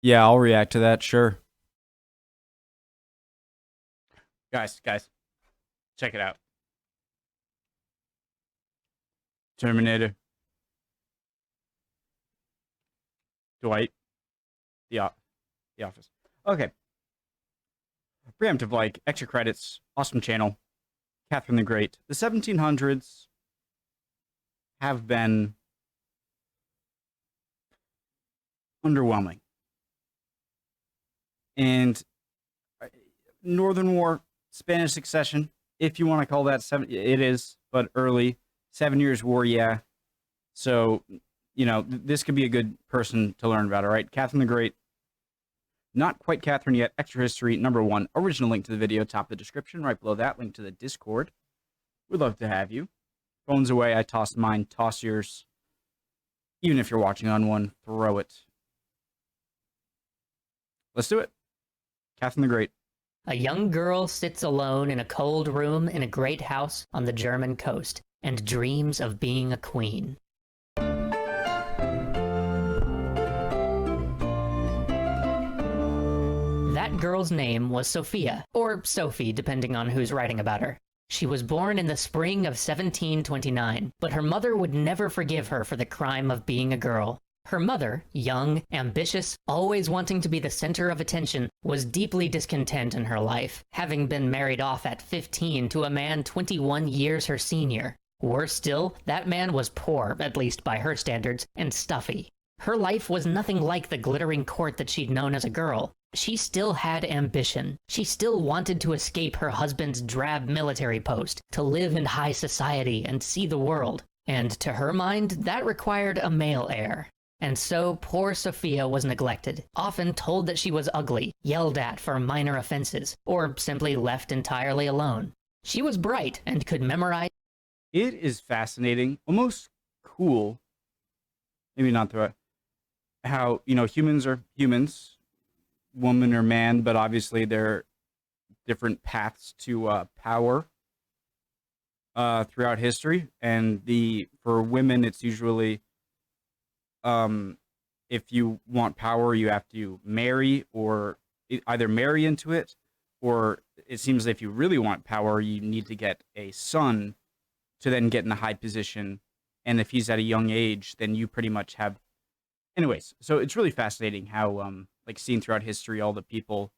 Yeah, I'll react to that, sure. Guys, check it out. Terminator, Dwight, the, the Office. Okay. Preemptive, like, extra credits, awesome channel, Catherine the Great. The 1700s have been underwhelming. And Northern War, Spanish Succession, if you want to call that it is, but early. 7 Years War, yeah. So, this could be a good person to learn about, all right? Catherine the Great, not quite Catherine yet, extra history, #1. Original link to the video, top of the description. Right below that, link to the Discord. We'd love to have you. Phones away, I toss mine, toss yours. Even if you're watching on one, throw it. Let's do it. Catherine the Great. A young girl sits alone in a cold room in a great house on the German coast and dreams of being a queen. That girl's name was Sophia, or Sophie, depending on who's writing about her. She was born in the spring of 1729, but her mother would never forgive her for the crime of being a girl. Her mother, young, ambitious, always wanting to be the center of attention, was deeply discontent in her life, having been married off at 15 to a man 21 years her senior. Worse still, that man was poor, at least by her standards, and stuffy. Her life was nothing like the glittering court that she'd known as a girl. She still had ambition. She still wanted to escape her husband's drab military post, to live in high society and see the world. And to her mind, that required a male heir. And so poor Sophia was neglected, often told that she was ugly, yelled at for minor offenses, or simply left entirely alone. She was bright and could memorize. It is fascinating, almost cool, maybe not the right, how, humans are humans, woman or man, but obviously there are different paths to power throughout history. And for women, it's usually, if you want power, you have to marry, or either marry into it, or it seems that if you really want power, you need to get a son to then get in a high position. And if he's at a young age, then you pretty much have. Anyways, so it's really fascinating how, seen throughout history, all the people,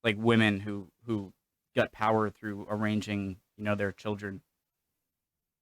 like women who got power through arranging, their children.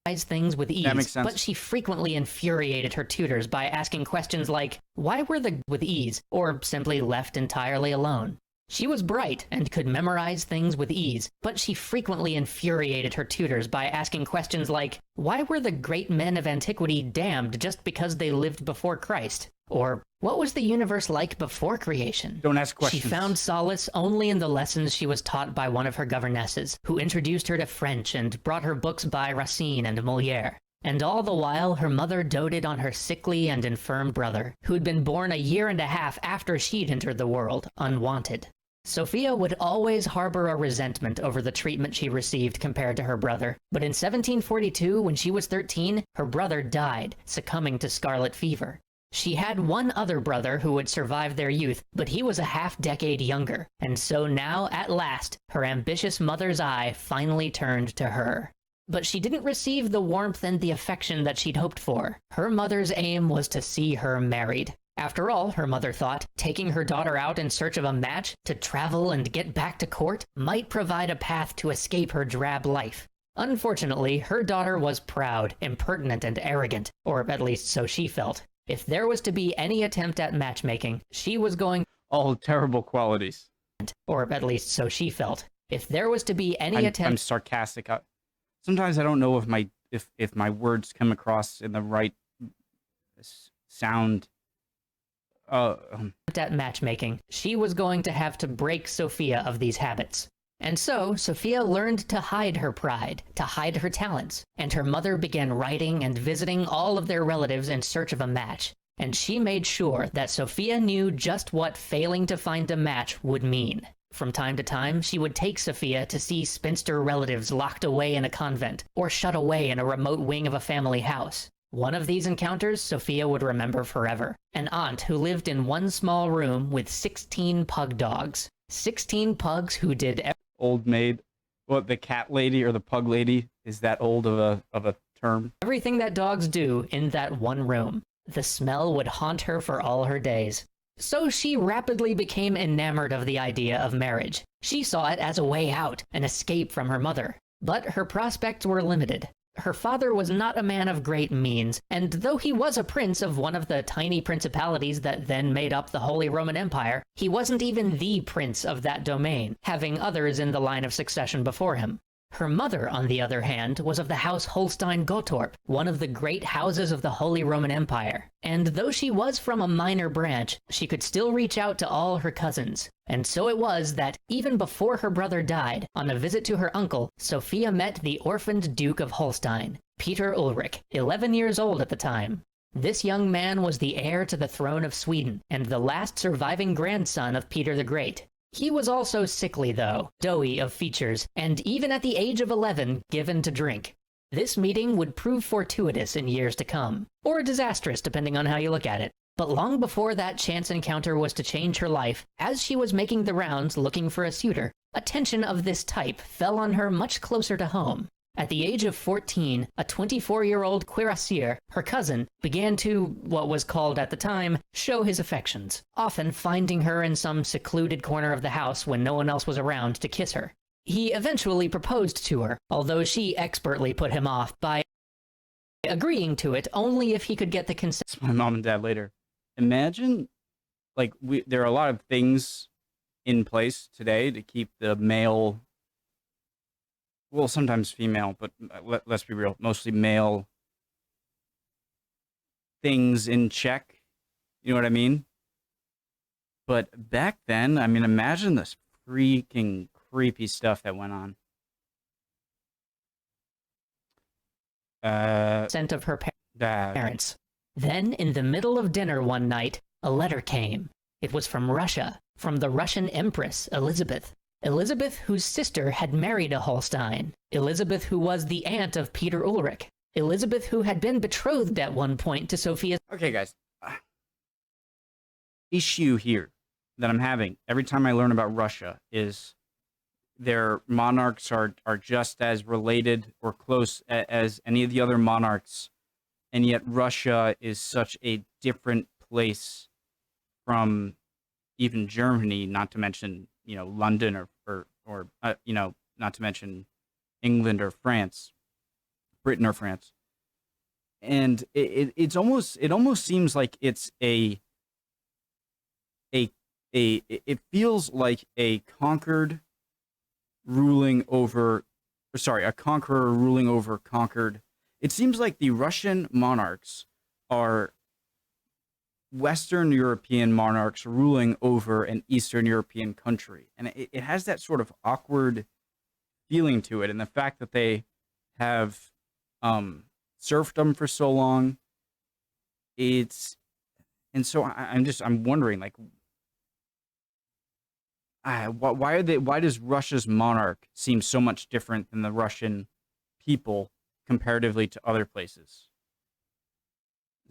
Things with ease, that makes sense. But she frequently infuriated her tutors by asking questions like, why were the with ease, or simply left entirely alone? She was bright and could memorize things with ease, but she frequently infuriated her tutors by asking questions like, why were the great men of antiquity damned just because they lived before Christ? Or, what was the universe like before creation? Don't ask questions. She found solace only in the lessons she was taught by one of her governesses, who introduced her to French and brought her books by Racine and Molière. And all the while, her mother doted on her sickly and infirm brother, who'd been born a year and a half after she'd entered the world, unwanted. Sophia would always harbor a resentment over the treatment she received compared to her brother, but in 1742, when she was 13, her brother died, succumbing to scarlet fever. She had one other brother who would survive their youth, but he was a half-decade younger, and so now, at last, her ambitious mother's eye finally turned to her. But she didn't receive the warmth and the affection that she'd hoped for. Her mother's aim was to see her married. After all, her mother thought, taking her daughter out in search of a match, to travel and get back to court, might provide a path to escape her drab life. Unfortunately, her daughter was proud, impertinent, and arrogant, or at least so she felt. If there was to be any attempt at matchmaking, she was going... All terrible qualities. Or at least so she felt. If there was to be any attempt... I'm sarcastic. Sometimes I don't know if my words come across in the right sound. At matchmaking, she was going to have to break Sophia of these habits. And so, Sophia learned to hide her pride, to hide her talents, and her mother began writing and visiting all of their relatives in search of a match. And she made sure that Sophia knew just what failing to find a match would mean. From time to time, she would take Sophia to see spinster relatives locked away in a convent, or shut away in a remote wing of a family house. One of these encounters Sophia would remember forever. An aunt who lived in one small room with 16 pug dogs. 16 pugs who did Old maid. What, the cat lady or the pug lady is that old of a term? everything that dogs do in that one room. The smell would haunt her for all her days. So she rapidly became enamored of the idea of marriage. She saw it as a way out, an escape from her mother. But her prospects were limited. Her father was not a man of great means, and though he was a prince of one of the tiny principalities that then made up the Holy Roman Empire, he wasn't even the prince of that domain, having others in the line of succession before him. Her mother, on the other hand, was of the House Holstein-Gottorp, one of the great houses of the Holy Roman Empire. And though she was from a minor branch, she could still reach out to all her cousins. And so it was that, even before her brother died, on a visit to her uncle, Sophia met the orphaned Duke of Holstein, Peter Ulrich, 11 years old at the time. This young man was the heir to the throne of Sweden, and the last surviving grandson of Peter the Great. He was also sickly, though, doughy of features, and even at the age of 11, given to drink. This meeting would prove fortuitous in years to come, or disastrous depending on how you look at it. But long before that chance encounter was to change her life, as she was making the rounds looking for a suitor, attention of this type fell on her much closer to home. At the age of 14, a 24-year-old cuirassier, her cousin, began to, what was called at the time, show his affections, often finding her in some secluded corner of the house when no one else was around to kiss her. He eventually proposed to her, although she expertly put him off by agreeing to it only if he could get the consent. It's my mom and dad later. Imagine, like, there are a lot of things in place today to keep the male, well, sometimes female, but let's be real, mostly male things in check. You know what I mean? But back then, I mean, imagine this freaking creepy stuff that went on. Consent of her parents. Then, in the middle of dinner one night, a letter came. It was from Russia, from the Russian Empress, Elizabeth. Elizabeth, whose sister had married a Holstein. Elizabeth, who was the aunt of Peter Ulrich. Elizabeth, who had been betrothed at one point to Sophia. Okay, guys. Issue here that I'm having every time I learn about Russia is their monarchs are just as related or close as any of the other monarchs, and yet Russia is such a different place from even Germany, not to mention, you know, London or you know, not to mention England or France, Britain or France. And it almost seems like it's it feels like a conquered ruling over, or sorry, a conqueror ruling over conquered. It seems like the Russian monarchs are Western European monarchs ruling over an Eastern European country. And it has that sort of awkward feeling to it. And the fact that they have serfdom for so long, and so I'm wondering, like, why does Russia's monarch seem so much different than the Russian people comparatively to other places?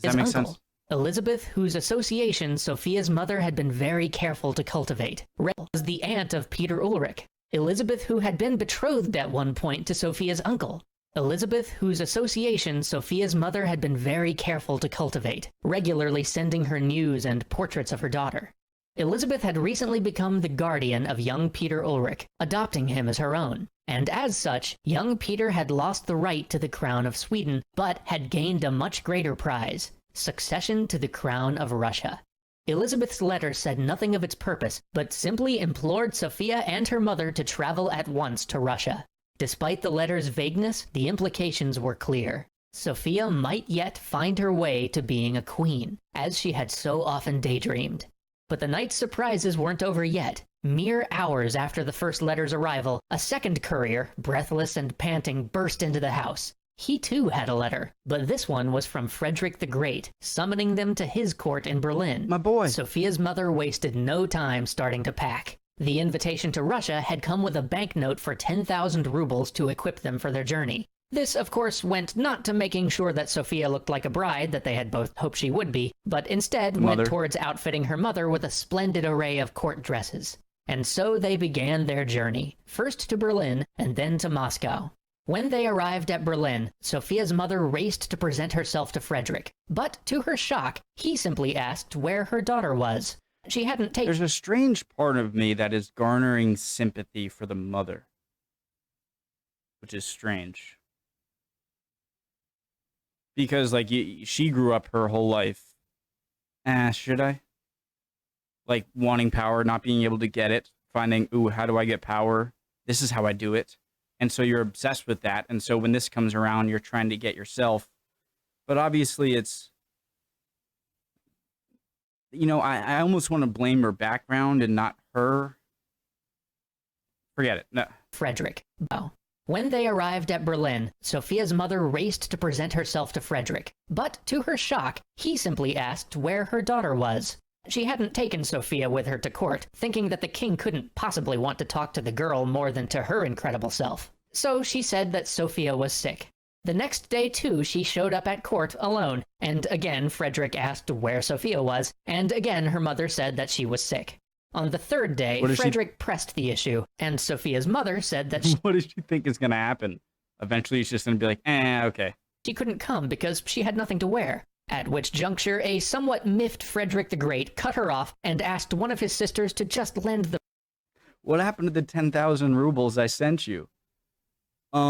Does that make sense? Elizabeth, whose association Sophia's mother had been very careful to cultivate, was the aunt of Peter Ulrich. Elizabeth, who had been betrothed at one point to Sophia's uncle. Elizabeth, whose association Sophia's mother had been very careful to cultivate, regularly sending her news and portraits of her daughter. Elizabeth had recently become the guardian of young Peter Ulrich, adopting him as her own. And as such, young Peter had lost the right to the crown of Sweden, but had gained a much greater prize: succession to the crown of Russia. Elizabeth's letter said nothing of its purpose, but simply implored Sophia and her mother to travel at once to Russia. Despite the letter's vagueness, the implications were clear. Sophia might yet find her way to being a queen, as she had so often daydreamed. But the night's surprises weren't over yet. Mere hours after the first letter's arrival, a second courier, breathless and panting, burst into the house. He too had a letter, but this one was from Frederick the Great, summoning them to his court in Berlin. My boy. Sophia's mother wasted no time starting to pack. The invitation to Russia had come with a banknote for 10,000 rubles to equip them for their journey. This, of course, went not to making sure that Sophia looked like a bride that they had both hoped she would be, but instead went towards outfitting her mother with a splendid array of court dresses. And so they began their journey, first to Berlin and then to Moscow. When they arrived at Berlin, Sophia's mother raced to present herself to Frederick, but to her shock, he simply asked where her daughter was. She hadn't taken— There's a strange part of me that is garnering sympathy for the mother, which is strange. Because, like, she grew up her whole life. Should I? Like, wanting power, not being able to get it, finding, ooh, how do I get power? This is how I do it. And so you're obsessed with that. And so when this comes around, you're trying to get yourself. But obviously it's, you know, I almost want to blame her background and not her. Forget it. No. Frederick. Oh. When they arrived at Berlin, Sophia's mother raced to present herself to Frederick, but to her shock, he simply asked where her daughter was. She hadn't taken Sophia with her to court, thinking that the king couldn't possibly want to talk to the girl more than to her incredible self. So she said that Sophia was sick. The next day, too, she showed up at court alone, and again Frederick asked where Sophia was, and again her mother said that she was sick. On the third day, Frederick pressed the issue, and Sophia's mother said that what does she think is going to happen? Eventually, she's just going to be like, okay. She couldn't come because she had nothing to wear. At which juncture, a somewhat miffed Frederick the Great cut her off and asked one of his sisters to just lend the— What happened to the 10,000 rubles I sent you? I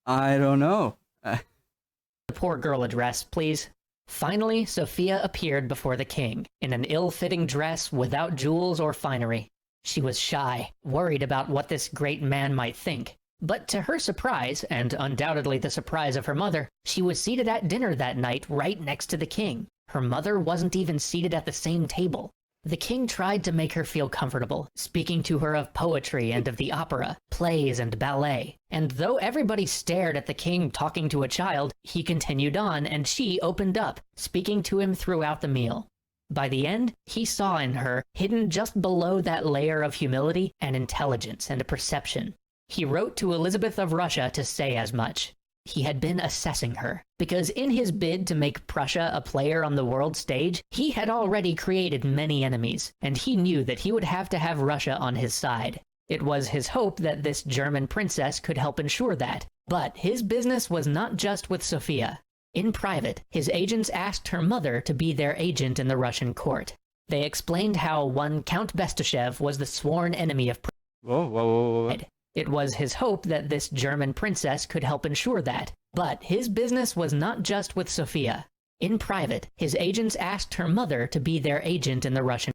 don't know. The poor girl a dress, please. Finally, Sophia appeared before the king, in an ill-fitting dress without jewels or finery. She was shy, worried about what this great man might think. But to her surprise, and undoubtedly the surprise of her mother, she was seated at dinner that night right next to the king. Her mother wasn't even seated at the same table. The king tried to make her feel comfortable, speaking to her of poetry and of the opera, plays and ballet. And though everybody stared at the king talking to a child, he continued on and she opened up, speaking to him throughout the meal. By the end, he saw in her, hidden just below that layer of humility, an intelligence and a perception. He wrote to Elizabeth of Russia to say as much. He had been assessing her, because in his bid to make Prussia a player on the world stage, he had already created many enemies, and he knew that he would have to have Russia on his side. It was his hope that this German princess could help ensure that, but his business was not just with Sophia. In private, his agents asked her mother to be their agent in the Russian court. They explained how one Count Bestuzhev was the sworn enemy of Whoa. It was his hope that this German princess could help ensure that, but his business was not just with Sophia. In private, his agents asked her mother to be their agent in the Russian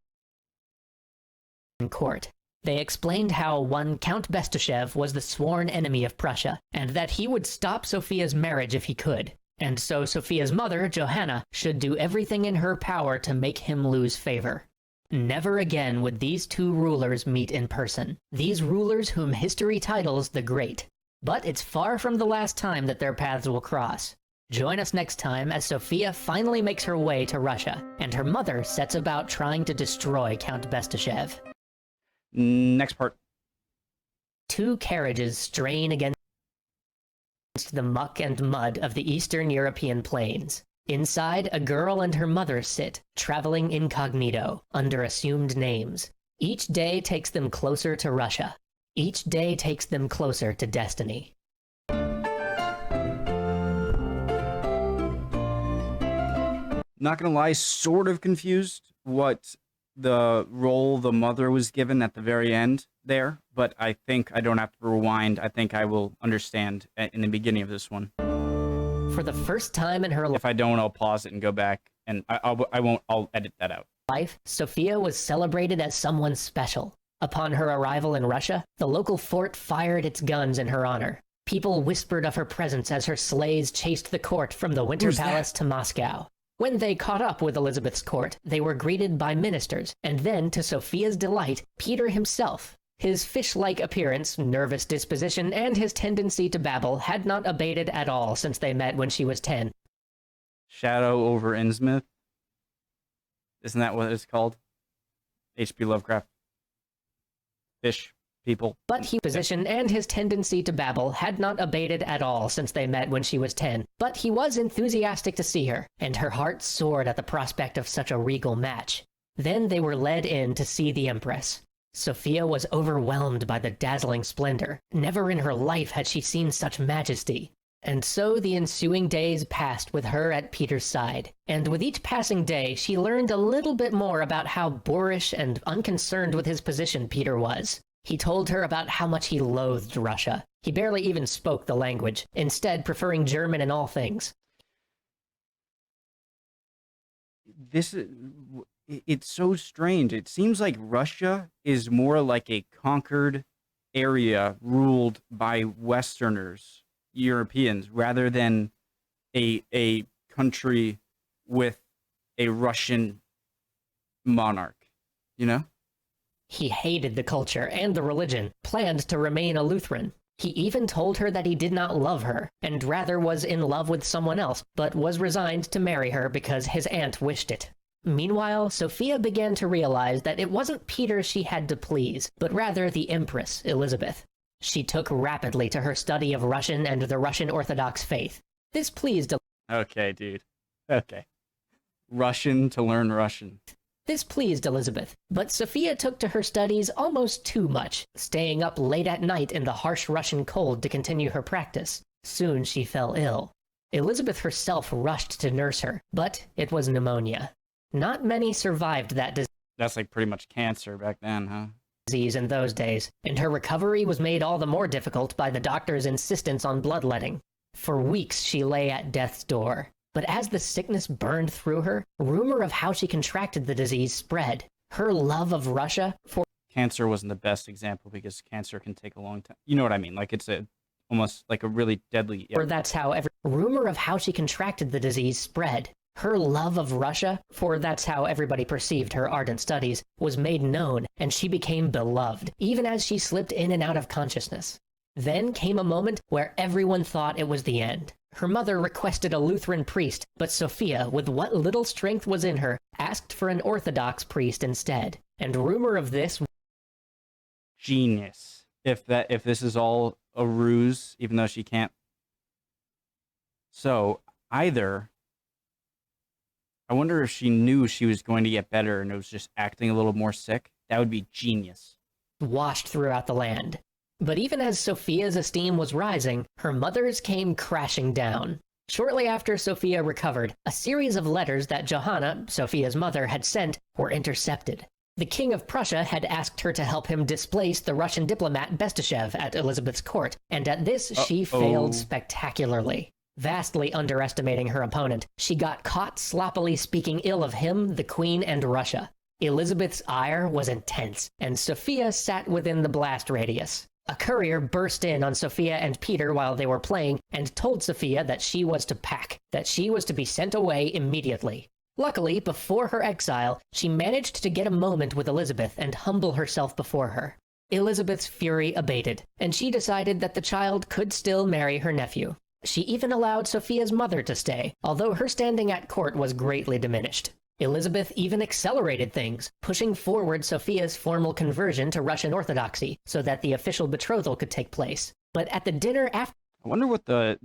court. They explained how one Count Bestuzhev was the sworn enemy of Prussia, and that he would stop Sophia's marriage if he could. And so Sophia's mother, Johanna, should do everything in her power to make him lose favor. Never again would these two rulers meet in person, these rulers whom history titles the Great. But it's far from the last time that their paths will cross. Join us next time as Sophia finally makes her way to Russia, and her mother sets about trying to destroy Count Bestuzhev. Next part. Two carriages strain against the muck and mud of the Eastern European plains. Inside, a girl and her mother sit, traveling incognito, under assumed names. Each day takes them closer to Russia. Each day takes them closer to destiny. Not gonna lie, sort of confused what the role the mother was given at the very end there, but I think I don't have to rewind. I think I will understand in the beginning of this one. For the first time in her life, If I don't, I'll pause it and go back, and I'll edit that out. Sophia was celebrated as someone special. Upon her arrival in Russia, the local fort fired its guns in her honor. People whispered of her presence as her sleighs chased the court from the Winter Palace to Moscow. When they caught up with Elizabeth's court, they were greeted by ministers, and then, to Sophia's delight, Peter himself. His fish-like appearance, nervous disposition, and his tendency to babble had not abated at all since they met when she was 10. Shadow over Innsmouth? Isn't that what it's called? H.P. Lovecraft. Fish. people. But his position and his tendency to babble had not abated at all since they met when she was 10. But he was enthusiastic to see her, and her heart soared at the prospect of such a regal match. Then they were led in to see the Empress. Sophia was overwhelmed by the dazzling splendor. Never in her life had she seen such majesty. And so the ensuing days passed with her at Peter's side. And with each passing day, she learned a little bit more about how boorish and unconcerned with his position Peter was. He told her about how much he loathed Russia. He barely even spoke the language, instead preferring German in all things. It's so strange. It seems like Russia is more like a conquered area ruled by Westerners, Europeans, rather than a country with a Russian monarch, you know? He hated the culture and the religion, planned to remain a Lutheran. He even told her that he did not love her, and rather was in love with someone else, but was resigned to marry her because his aunt wished it. Meanwhile, Sophia began to realize that it wasn't Peter she had to please, but rather the Empress, Elizabeth. She took rapidly to her study of Russian and the Russian Orthodox faith. This pleased Okay, dude. Okay. Russian to learn Russian. This pleased Elizabeth, but Sophia took to her studies almost too much, staying up late at night in the harsh Russian cold to continue her practice. Soon she fell ill. Elizabeth herself rushed to nurse her, but it was pneumonia. Not many survived that That's like pretty much cancer back then, huh? disease in those days, and her recovery was made all the more difficult by the doctor's insistence on bloodletting. For weeks she lay at death's door. But as the sickness burned through her, rumor of how she contracted the disease spread. Her love of Russia for Cancer wasn't the best example because cancer can take a long time. You know what I mean? Like it's almost like a really deadly. or that's how rumor of how she contracted the disease spread. Her love of Russia, for that's how everybody perceived her ardent studies, was made known, and she became beloved, even as she slipped in and out of consciousness. Then came a moment where everyone thought it was the end. Her mother requested a Lutheran priest, but Sophia, with what little strength was in her, asked for an Orthodox priest instead. And rumor of this Genius. If this is all a ruse, even though she can't. So either, I wonder if she knew she was going to get better and it was just acting a little more sick. That would be genius. washed throughout the land. But even as Sophia's esteem was rising, her mother's came crashing down. Shortly after Sophia recovered, a series of letters that Johanna, Sophia's mother, had sent were intercepted. The King of Prussia had asked her to help him displace the Russian diplomat Bestashev at Elizabeth's court, and at this she failed spectacularly. Vastly underestimating her opponent, she got caught sloppily speaking ill of him, the Queen, and Russia. Elizabeth's ire was intense, and Sophia sat within the blast radius. A courier burst in on Sophia and Peter while they were playing and told Sophia that she was to pack, that she was to be sent away immediately. Luckily, before her exile, she managed to get a moment with Elizabeth and humble herself before her. Elizabeth's fury abated, and she decided that the child could still marry her nephew. She even allowed Sophia's mother to stay, although her standing at court was greatly diminished. Elizabeth even accelerated things, pushing forward Sophia's formal conversion to Russian Orthodoxy so that the official betrothal could take place. But at the dinner after, I wonder what the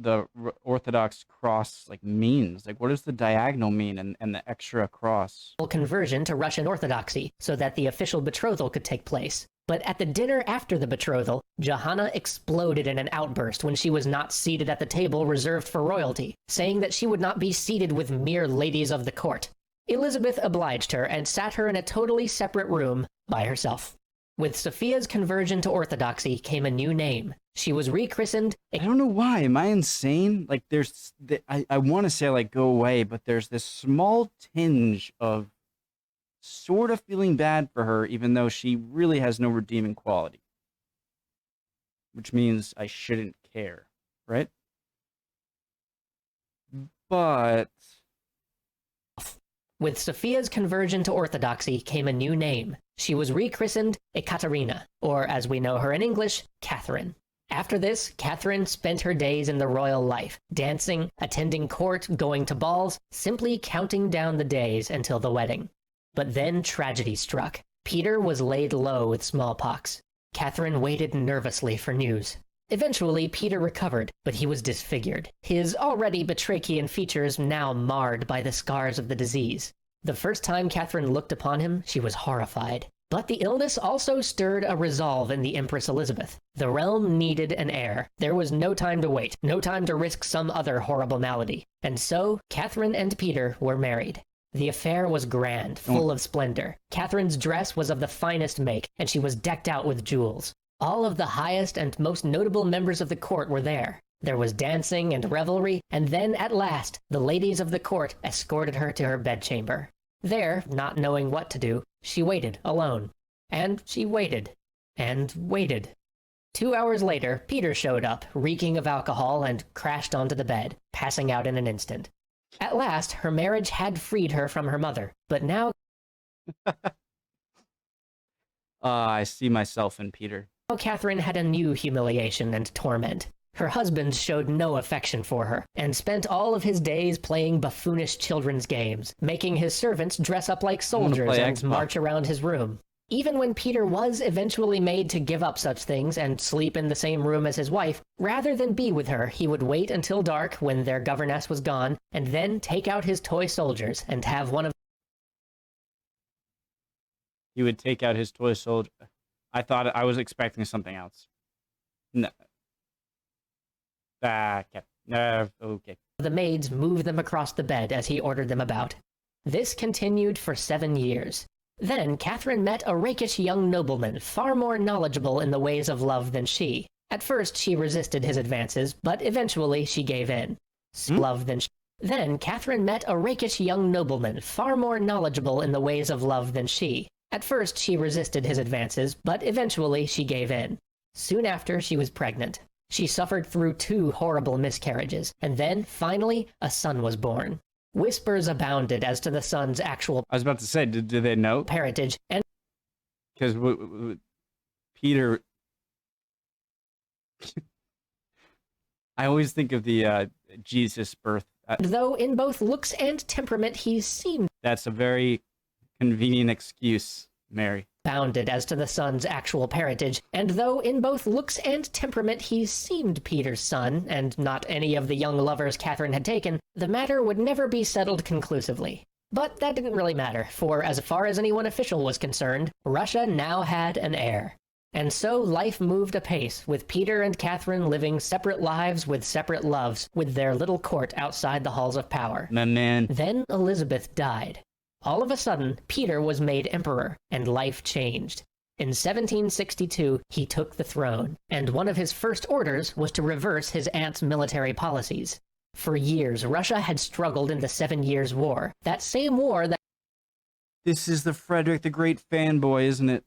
Orthodox cross like means. Like, what does the diagonal mean and the extra cross? conversion to Russian Orthodoxy so that the official betrothal could take place. But at the dinner after the betrothal, Johanna exploded in an outburst when she was not seated at the table reserved for royalty, saying that she would not be seated with mere ladies of the court. Elizabeth obliged her and sat her in a totally separate room by herself. With Sophia's conversion to Orthodoxy came a new name. She was rechristened. I don't know why. Am I insane? Like, I want to say, like, go away, but there's this small tinge of sort of feeling bad for her, even though she really has no redeeming quality. Which means I shouldn't care, right? But With Sophia's conversion to Orthodoxy came a new name. She was rechristened Ekaterina, or as we know her in English, Catherine. After this, Catherine spent her days in the royal life, dancing, attending court, going to balls, simply counting down the days until the wedding. But then tragedy struck. Peter was laid low with smallpox. Catherine waited nervously for news. Eventually, Peter recovered, but he was disfigured, his already batrachian features now marred by the scars of the disease. The first time Catherine looked upon him, she was horrified. But the illness also stirred a resolve in the Empress Elizabeth. The realm needed an heir. There was no time to wait, no time to risk some other horrible malady. And so, Catherine and Peter were married. The affair was grand, full of splendor. Catherine's dress was of the finest make, and she was decked out with jewels. All of the highest and most notable members of the court were there. There was dancing and revelry, and then, at last, the ladies of the court escorted her to her bedchamber. There, not knowing what to do, she waited alone. And she waited. And waited. 2 hours later, Peter showed up, reeking of alcohol, and crashed onto the bed, passing out in an instant. At last, her marriage had freed her from her mother, but now... I see myself in Peter. Catherine had a new humiliation and torment. Her husband showed no affection for her, and spent all of his days playing buffoonish children's games, making his servants dress up like soldiers and march around his room. Even when Peter was eventually made to give up such things and sleep in the same room as his wife, rather than be with her, he would wait until dark when their governess was gone, and then take out his toy soldiers and have one of... He would take out his toy soldier. I was expecting something else. No. Okay. No, okay. The maids move them across the bed as he ordered them about. This continued for 7 years. Then Catherine met a rakish young nobleman, far more knowledgeable in the ways of love than she. At first she resisted his advances, but eventually she gave in. Love than she. Then Catherine met a rakish young nobleman, far more knowledgeable in the ways of love than she. At first she resisted his advances, but eventually she gave in. Soon after she was pregnant. She suffered through 2 horrible miscarriages, and then, finally, a son was born. Whispers abounded as to the son's actual... I was about to say, do they know? ...parentage, and... Because Peter... I always think of the Jesus birth. Though in both looks and temperament he seemed... That's a very convenient excuse, Mary. ...bounded as to the son's actual parentage, and though in both looks and temperament he seemed Peter's son, and not any of the young lovers Catherine had taken, the matter would never be settled conclusively. But that didn't really matter, for as far as anyone official was concerned, Russia now had an heir. And so life moved apace, with Peter and Catherine living separate lives with separate loves, with their little court outside the halls of power. My man. Then Elizabeth died. All of a sudden, Peter was made emperor, and life changed. In 1762, he took the throne, and one of his first orders was to reverse his aunt's military policies. For years, Russia had struggled in the 7 Years' War, that same war that... This is the Frederick the Great fanboy, isn't it?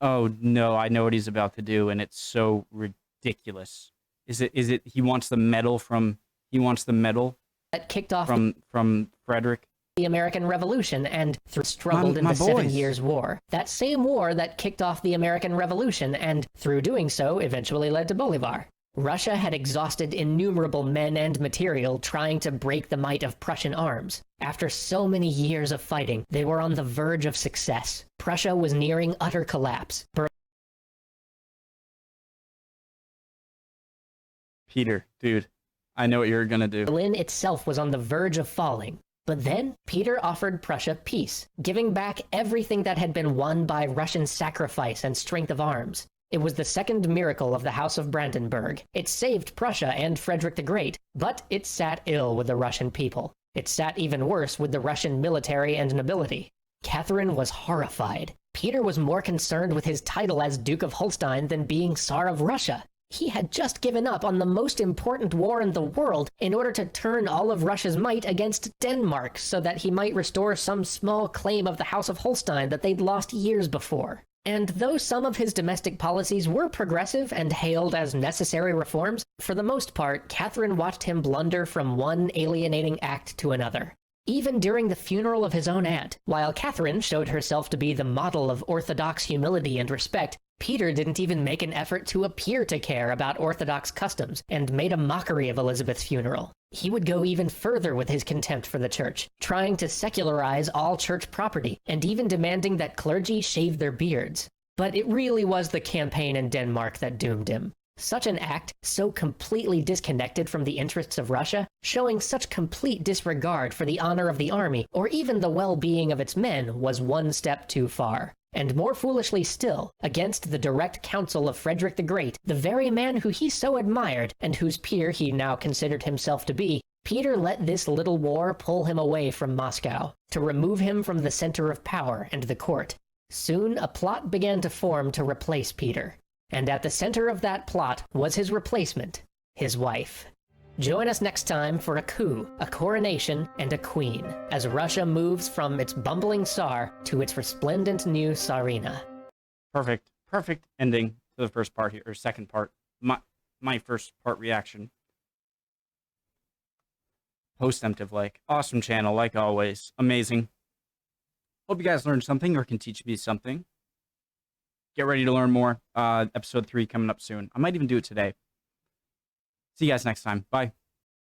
Oh no, I know what he's about to do, and it's so ridiculous. Is it he wants the medal from... He wants the medal... That kicked off... From Frederick? The American Revolution and struggled in the 7 Years' War. That same war that kicked off the American Revolution and, through doing so, eventually led to Bolivar. Russia had exhausted innumerable men and material trying to break the might of Prussian arms. After so many years of fighting, they were on the verge of success. Prussia was nearing utter collapse. Peter, dude, I know what you're gonna do. Berlin itself was on the verge of falling. But then, Peter offered Prussia peace, giving back everything that had been won by Russian sacrifice and strength of arms. It was the second miracle of the House of Brandenburg. It saved Prussia and Frederick the Great, but it sat ill with the Russian people. It sat even worse with the Russian military and nobility. Catherine was horrified. Peter was more concerned with his title as Duke of Holstein than being Tsar of Russia. He had just given up on the most important war in the world in order to turn all of Russia's might against Denmark so that he might restore some small claim of the House of Holstein that they'd lost years before. And though some of his domestic policies were progressive and hailed as necessary reforms, for the most part, Catherine watched him blunder from one alienating act to another. Even during the funeral of his own aunt, while Catherine showed herself to be the model of orthodox humility and respect, Peter didn't even make an effort to appear to care about Orthodox customs and made a mockery of Elizabeth's funeral. He would go even further with his contempt for the church, trying to secularize all church property and even demanding that clergy shave their beards. But it really was the campaign in Denmark that doomed him. Such an act, so completely disconnected from the interests of Russia, showing such complete disregard for the honor of the army or even the well-being of its men, was one step too far. And more foolishly still, against the direct counsel of Frederick the Great, the very man who he so admired and whose peer he now considered himself to be, Peter let this little war pull him away from Moscow, to remove him from the center of power and the court. Soon a plot began to form to replace Peter. And at the center of that plot was his replacement, his wife. Join us next time for a coup, a coronation, and a queen, as Russia moves from its bumbling Tsar to its resplendent new Tsarina. Perfect ending to the first part here, or second part. My first part reaction. Post-emptive like. Awesome channel, like always. Amazing. Hope you guys learned something or can teach me something. Get ready to learn more. Episode 3 coming up soon. I might even do it today. See you guys next time. Bye.